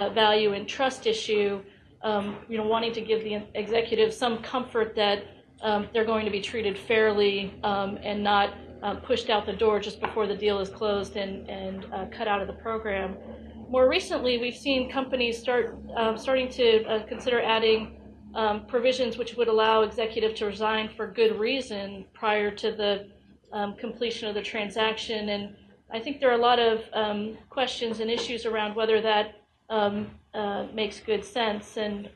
value and trust issue, wanting to give the executives some comfort that they're going to be treated fairly and not pushed out the door just before the deal is closed and cut out of the program. More recently, we've seen companies starting to consider adding provisions which would allow executive to resign for good reason prior to the completion of the transaction. And I think there are a lot of questions and issues around whether that makes good sense. And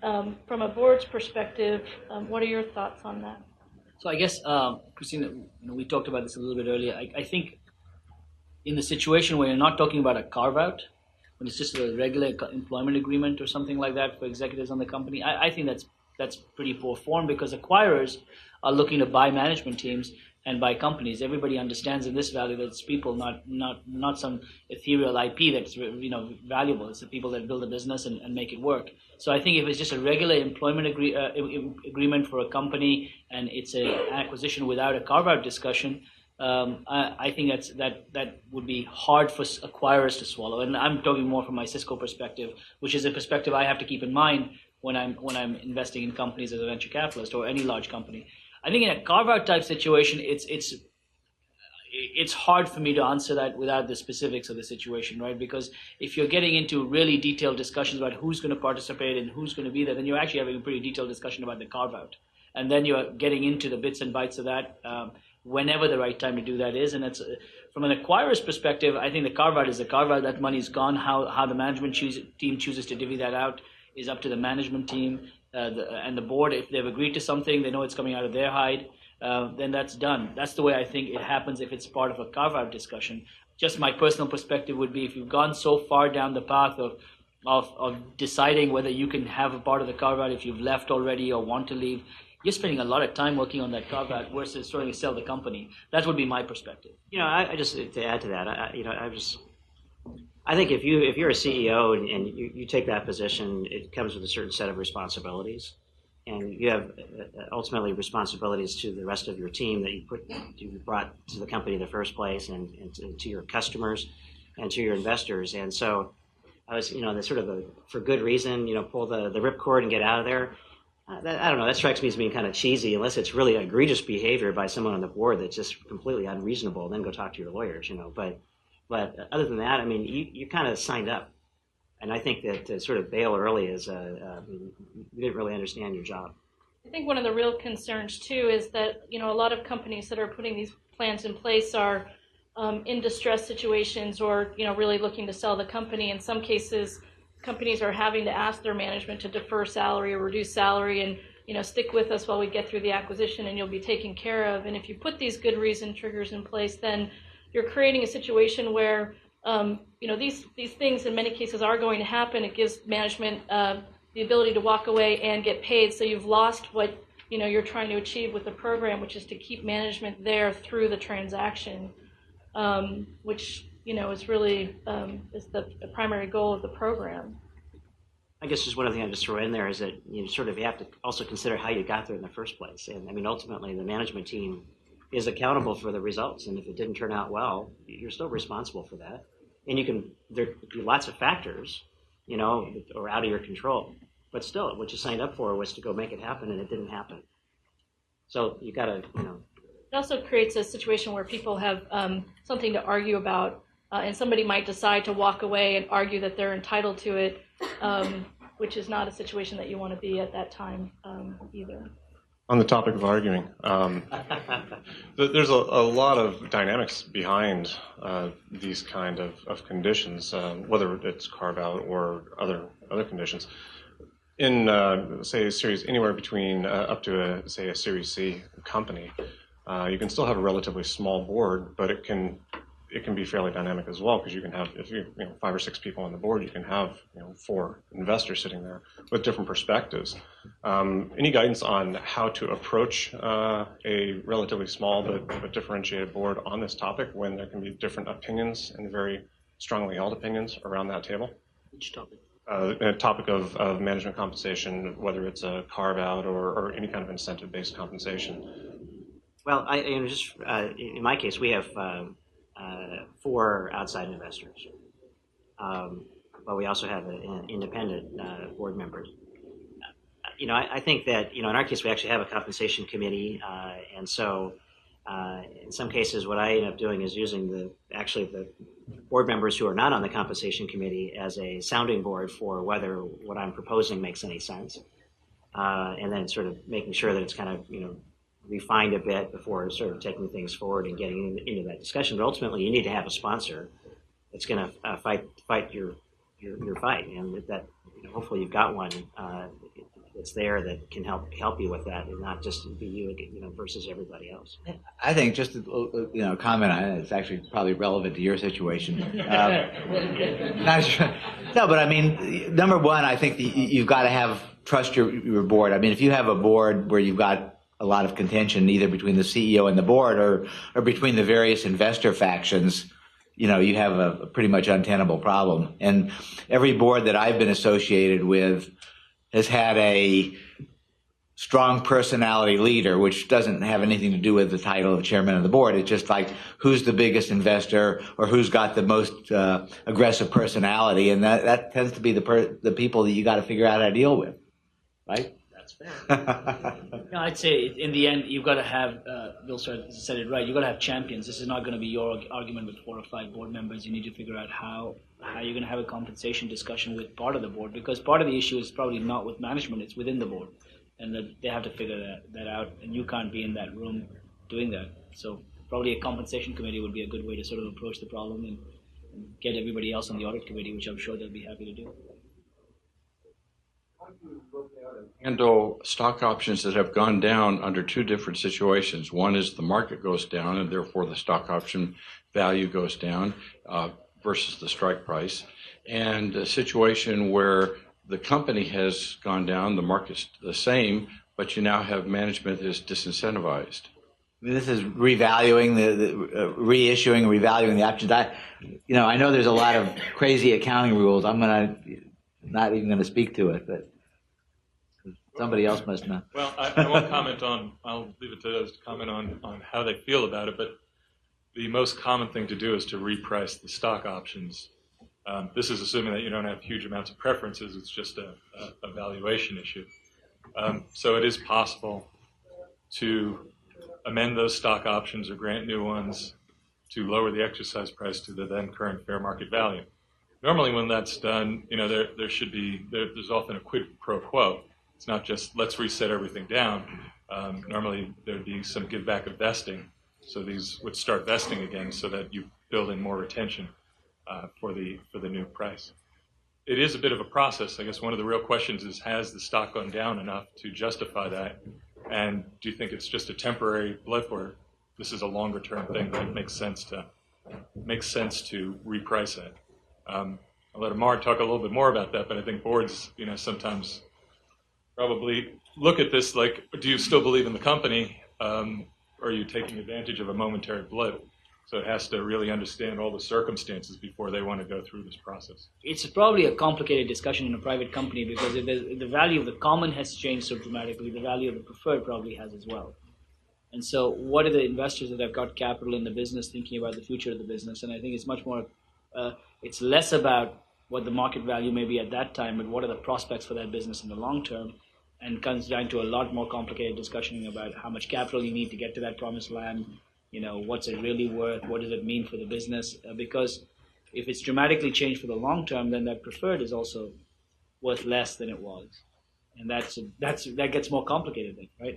from a board's perspective, what are your thoughts on that? So I guess, Christina, we talked about this a little bit earlier. I think in the situation where you're not talking about a carve-out, when it's just a regular employment agreement or something like that for executives on the company, I think that's pretty poor form, because acquirers are looking to buy management teams and buy companies. Everybody understands in this value that it's people, not some ethereal IP that's valuable. It's the people that build a business and make it work. So I think if it's just a regular employment agreement for a company and it's an acquisition without a carve-out discussion, I think that would be hard for acquirers to swallow. And I'm talking more from my Cisco perspective, which is a perspective I have to keep in mind when I'm investing in companies as a venture capitalist or any large company. I think in a carve-out type situation, it's hard for me to answer that without the specifics of the situation, right? Because if you're getting into really detailed discussions about who's going to participate and who's going to be there, then you're actually having a pretty detailed discussion about the carve-out. And then you're getting into the bits and bytes of that whenever the right time to do that is. And it's from an acquirer's perspective, I think the carve-out is the carve-out. That money's gone. How the management team chooses to divvy that out is up to the management team and the board. If they've agreed to something, they know it's coming out of their hide, then that's done. That's the way I think it happens if it's part of a carve-out discussion. Just my personal perspective would be, if you've gone so far down the path of deciding whether you can have a part of the carve-out if you've left already or want to leave, you're spending a lot of time working on that carve-out versus trying to sell the company. That would be my perspective. I just, to add to that, I think if you're a CEO and you take that position, it comes with a certain set of responsibilities, and you have ultimately responsibilities to the rest of your team that you brought to the company in the first place, and to your customers and to your investors. And so I was, the sort of for good reason, pull the ripcord and get out of there. I don't know. That strikes me as being kind of cheesy, unless it's really egregious behavior by someone on the board that's just completely unreasonable. Then go talk to your lawyers, But other than that, you kind of signed up, and I think that to sort of bail early is you didn't really understand your job. I think one of the real concerns too is that a lot of companies that are putting these plans in place are in distress situations, or really looking to sell the company. In some cases, companies are having to ask their management to defer salary or reduce salary and stick with us while we get through the acquisition, and you'll be taken care of. And if you put these good reason triggers in place, then you're creating a situation where these things in many cases are going to happen. It gives management the ability to walk away and get paid. So you've lost what you're trying to achieve with the program, which is to keep management there through the transaction, which is really is the primary goal of the program. I guess just one other thing I'd just throw in there is that you have to also consider how you got there in the first place. And ultimately the management team is accountable for the results, and if it didn't turn out well, you're still responsible for that. And there could be lots of factors, or out of your control, but still, what you signed up for was to go make it happen, and it didn't happen. So you got to, It also creates a situation where people have something to argue about, and somebody might decide to walk away and argue that they're entitled to it, which is not a situation that you want to be at that time either. On the topic of arguing, there's a lot of dynamics behind these kind of conditions, whether it's carve-out or other conditions. In, say, a series anywhere between up to, a Series C company, you can still have a relatively small board, but it can be fairly dynamic as well, because you can have, if you 5 or 6 people on the board, you can have 4 investors sitting there with different perspectives. Any guidance on how to approach a relatively small but differentiated board on this topic when there can be different opinions and very strongly held opinions around that table? Which topic? A topic of management compensation, whether it's a carve-out or any kind of incentive-based compensation. Well, in my case, we have 4 outside investors. but we also have an independent board members. I think that, in our case, we actually have a compensation committee, and so in some cases, what I end up doing is using the board members who are not on the compensation committee as a sounding board for whether what I'm proposing makes any sense, and then sort of making sure that it's kind of, refined a bit before sort of taking things forward and getting into that discussion. But ultimately, you need to have a sponsor that's going to fight your fight, and that hopefully you've got one that's there that can help you with that, and not just be you versus everybody else. I think just to comment on it, it's actually probably relevant to your situation. Not sure. No, but I mean, number one, I think you've got to trust your board. I mean, if you have a board where you've got a lot of contention either between the CEO and the board or between the various investor factions, you have a pretty much untenable problem. And every board that I've been associated with has had a strong personality leader, which doesn't have anything to do with the title of chairman of the board. It's just like who's the biggest investor or who's got the most aggressive personality, and that tends to be the people that you got to figure out how to deal with, right? That's fair. I'd say in the end, you've got to have, Bill said it right, you've got to have champions. This is not going to be your argument with 4 or 5 board members. You need to figure out how you're going to have a compensation discussion with part of the board, because part of the issue is probably not with management, it's within the board. And that they have to figure that out, and you can't be in that room doing that. So probably a compensation committee would be a good way to sort of approach the problem and get everybody else on the audit committee, which I'm sure they'll be happy to do. Handle stock options that have gone down under 2 different situations. One is the market goes down, and therefore the stock option value goes down versus the strike price, and a situation where the company has gone down, the market's the same, but you now have management that is disincentivized. This is revaluing reissuing, revaluing the options. I know there's a lot of crazy accounting rules. I'm not even going to speak to it, but somebody else must know. Well, I won't comment I'll leave it to those to comment on how they feel about it, but the most common thing to do is to reprice the stock options. This is assuming that you don't have huge amounts of preferences. It's just a valuation issue. So it is possible to amend those stock options or grant new ones to lower the exercise price to the then current fair market value. Normally when that's done, there's often a quid pro quo. It's not just let's reset everything down. Normally there'd be some give back of vesting. So these would start vesting again so that you build in more retention for the new price. It is a bit of a process. I guess one of the real questions is, has the stock gone down enough to justify that? And do you think it's just a temporary blip, or this is a longer term thing that makes sense to reprice it? I'll let Ammar talk a little bit more about that, but I think boards, sometimes probably look at this like, do you still believe in the company? Or are you taking advantage of a momentary blip? So it has to really understand all the circumstances before they want to go through this process. It's probably a complicated discussion in a private company, because if the value of the common has changed so dramatically, the value of the preferred probably has as well. And so what are the investors that have got capital in the business thinking about the future of the business? And I think it's much more, it's less about what the market value may be at that time, but what are the prospects for that business in the long term, and comes down to a lot more complicated discussion about how much capital you need to get to that promised land. What's it really worth? What does it mean for the business? Because if it's dramatically changed for the long term, then that preferred is also worth less than it was, and that gets more complicated, right?